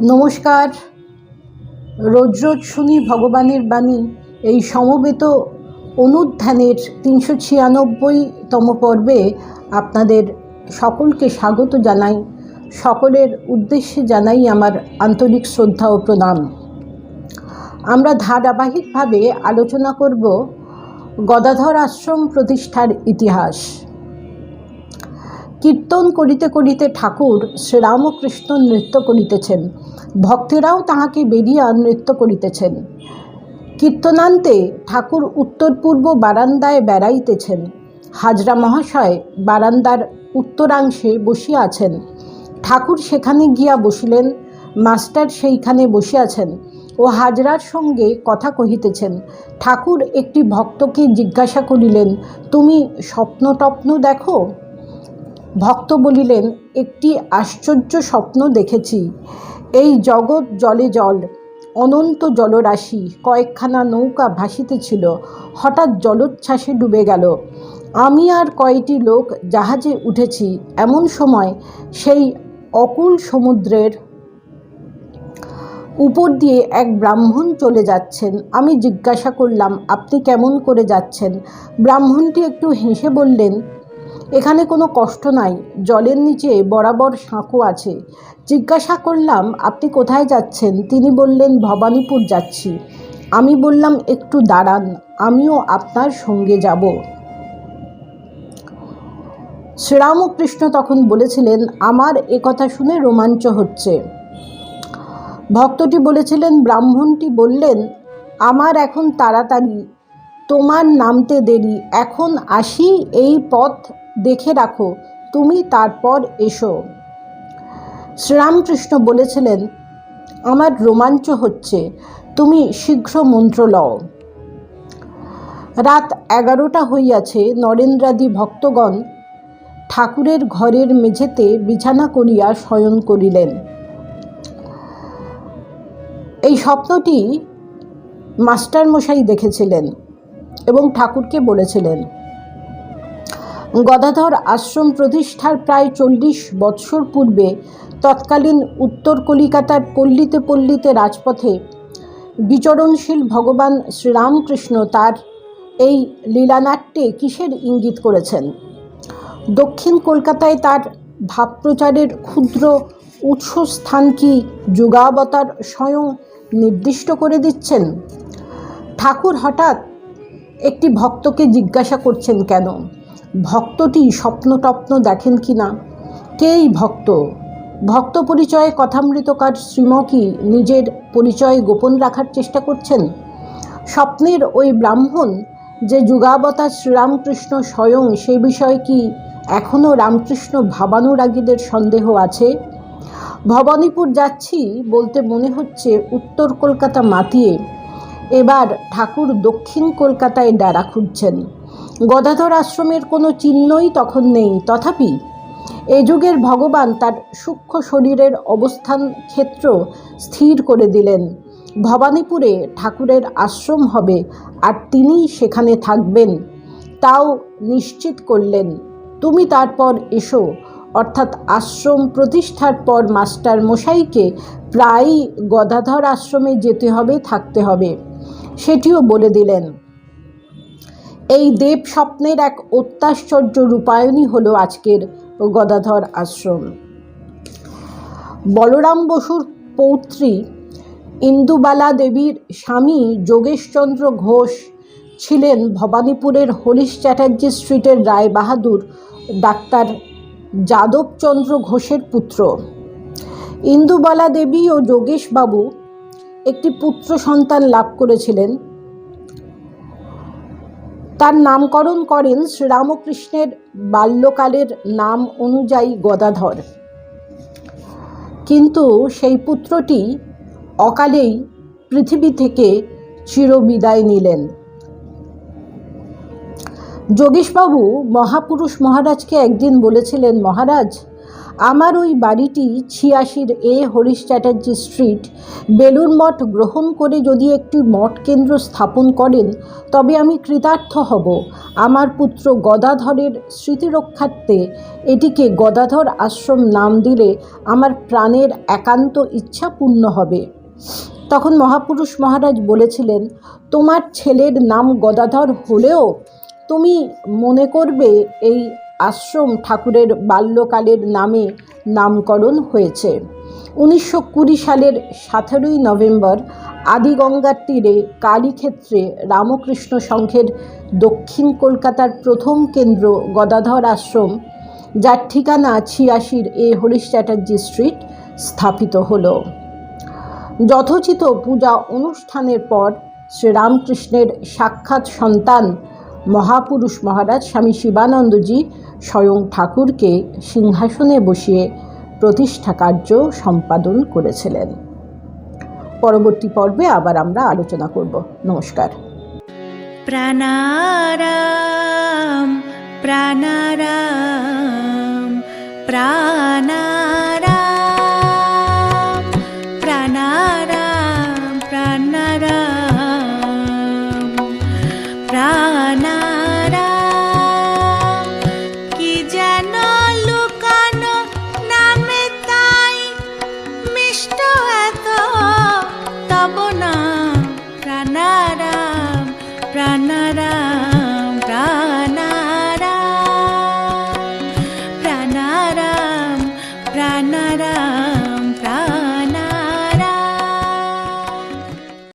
নমস্কার। রোজ রোজ শুনি ভগবানের বাণী। এই সমবেত অনুধ্যানের ৩৯৬তম পর্বে আপনাদের সকলকে স্বাগত জানাই। সকলের উদ্দেশ্যে জানাই আমার আন্তরিক শ্রদ্ধা ও প্রণাম। আমরা ধারাবাহিকভাবে আলোচনা করব গদাধর আশ্রম প্রতিষ্ঠার ইতিহাস। কীর্তন করিতে করিতে ঠাকুর শ্রীরামকৃষ্ণ নৃত্য করিতেছেন, ভক্তেরাও তাহাকে বেরিয়া নৃত্য করিতেছেন। কীর্তনান্তে ঠাকুর উত্তর পূর্ব বারান্দায় বেড়াইতেছেন। হাজরা মহাশয় বারান্দার উত্তরাংশে বসিয়া আছেন। ঠাকুর সেখানে গিয়া বসিলেন। মাস্টার সেইখানে বসিয়াছেন ও হাজরার সঙ্গে কথা কহিতেছেন। ঠাকুর একটি ভক্তকে জিজ্ঞাসা করিলেন, তুমি স্বপ্ন টপ্ন দেখো? ভক্ত বলিলেন, একটি আশ্চর্য স্বপ্ন দেখেছি। এই জগৎ জলে জল, অনন্ত জলরাশি, কয়েকখানা নৌকা ভাসিতেছিল, হঠাৎ জলোচ্ছ্বাসে ডুবে গেল। আমি আর কয়টি লোক জাহাজে উঠেছি। এমন সময় সেই অকুল সমুদ্রের উপর দিয়ে এক ব্রাহ্মণ চলে যাচ্ছেন। আমি জিজ্ঞাসা করলাম, আপনি কেমন করে যাচ্ছেন? ব্রাহ্মণটি একটু হেসে বললেন, এখানে কোনো কষ্ট নাই, জলের নিচে বরাবর সাঁকো আছে। জিজ্ঞাসা করলাম, আপনি কোথায় যাচ্ছেন? তিনি বললেন, ভবানীপুর যাচ্ছি। আমি বললাম, একটু দাঁড়ান, আমিও আপনার সঙ্গে যাব। শ্রীরামকৃষ্ণ তখন বলেছিলেন, আমার একথা শুনে রোমাঞ্চ হচ্ছে। ভক্তটি বলেছিলেন, ব্রাহ্মণটি বললেন, আমার এখন তাড়াতাড়ি, তোমার নামতে দেরি, এখন আসি, এই পথ দেখে রাখো, তুমি তারপর এসো। শ্রীরামকৃষ্ণ বলেছিলেন, আমার রোমাঞ্চ হচ্ছে, তুমি শীঘ্র মন্ত্র লও। রাত 11টা হইয়াছে। নরেন্দ্রাদি ভক্তগণ ঠাকুরের ঘরের মেঝেতে বিছানা করিয়া শয়ন করিলেন। এই স্বপ্নটি মাস্টারমশাই দেখেছিলেন এবং ঠাকুরকে বলেছিলেন। গদাধর আশ্রম প্রতিষ্ঠার প্রায় 40 বৎসর পূর্বে তৎকালীন উত্তর কলিকাতার পল্লীতে পল্লীতে রাজপথে বিচরণশীল ভগবান শ্রীরামকৃষ্ণ তার এই লীলানাট্যে কিসের ইঙ্গিত করেছেন? দক্ষিণ কলকাতায় তার ভাবপ্রচারের ক্ষুদ্র উৎসস্থান কি যুগাবতার স্বয়ং নির্দিষ্ট করে দিচ্ছেন? ঠাকুর হঠাৎ একটি ভক্তকে জিজ্ঞাসা করছেন কেন? ভক্তটি স্বপ্ন টপ্ন দেখেন কি না? কে এই ভক্ত? ভক্ত পরিচয়ে কথামৃতকার শ্রীমকী নিজের পরিচয় গোপন রাখার চেষ্টা করছেন? স্বপ্নের ওই ব্রাহ্মণ যে যুগাবতার শ্রীরামকৃষ্ণ স্বয়ং, সে বিষয়ে কি এখনও রামকৃষ্ণ ভাবানুরাগীদের সন্দেহ আছে? ভবানীপুর যাচ্ছি বলতে মনে হচ্ছে উত্তর কলকাতা মাতিয়ে এবার ঠাকুর দক্ষিণ কলকাতায় ডেরা খুঁজছেন। গদাধর আশ্রমের কোনো চিহ্নই তখন নেই। তথাপি এ যুগের ভগবান তার সূক্ষ্ম শরীরের অবস্থান ক্ষেত্র স্থির করে দিলেন। ভবানীপুরে ঠাকুরের আশ্রম হবে আর তিনি সেখানে থাকবেন, তাও নিশ্চিত করলেন। তুমি তারপর এসো, অর্থাৎ আশ্রম প্রতিষ্ঠার পর মাস্টার মশাইকে প্রায়ই গদাধর আশ্রমে যেতে হবে, থাকতে হবে, সেটিও বলে দিলেন। এই দেব স্বপ্নের এক অত্যাশ্চর্য রূপায়ণই হলো আজকের গদাধর আশ্রম। বলরাম বসুর পৌত্রী ইন্দুবালা দেবীর স্বামী যোগেশচন্দ্র ঘোষ ছিলেন ভবানীপুরের হরিশ চ্যাটার্জি স্ট্রিটের রায়বাহাদুর ডাক্তার যাদবচন্দ্র ঘোষের পুত্র। ইন্দুবালা দেবী ও যোগেশবাবু একটি পুত্র সন্তান লাভ করেছিলেন। তার নামকরণ করেন শ্রীরামকৃষ্ণের বাল্যকালের নাম অনুযায়ী গদাধর। কিন্তু সেই পুত্রটি অকালেই পৃথিবী থেকে চিরবিদায় নিলেন। যোগেশবাবু মহাপুরুষ মহারাজকে একদিন বলেছিলেন, মহারাজ, আমার ওই বাড়িটি ৮৬ এ হরিশ চ্যাটার্জি স্ট্রিট বেলুড় মঠ গ্রহণ করে যদি একটি মঠ কেন্দ্র স্থাপন করেন তবে আমি কৃতার্থ হব। আমার পুত্র গদাধরের স্মৃতিরক্ষার্থে এটিকে গদাধর আশ্রম নাম দিলে আমার প্রাণের একান্ত ইচ্ছা পূর্ণ হবে। তখন মহাপুরুষ মহারাজ বলেছিলেন, তোমার ছেলের নাম গদাধর হলেও তুমি মনে করবে এই আশ্রম ঠাকুরের বাল্যকালের নামে নামকরণ হয়েছে। 1920 সালের 17ই নভেম্বর আদিগঙ্গার তীরে কালীক্ষেত্রে রামকৃষ্ণ সংঘের দক্ষিণ কলকাতার প্রথম কেন্দ্র গদাধর আশ্রম, যার ঠিকানা ৮৬ এ হরিশ চ্যাটার্জি স্ট্রিট, স্থাপিত হলো। যথোচিত পূজা অনুষ্ঠানের পর শ্রীরামকৃষ্ণের সাক্ষাৎ সন্তান মহাপুরুষ মহারাজ স্বামী শিবানন্দজি স্বয়ং ঠাকুরকে সিংহাসনে বসিয়ে প্রতিষ্ঠা কার্য সম্পাদন করেছিলেন। পরবর্তী পর্বে আবার আমরা আলোচনা করব। নমস্কার। প্রাণারাম প্রাণারাম প্রাণারাম প্রাণারাম প্রাণারাম প্রাণারাম।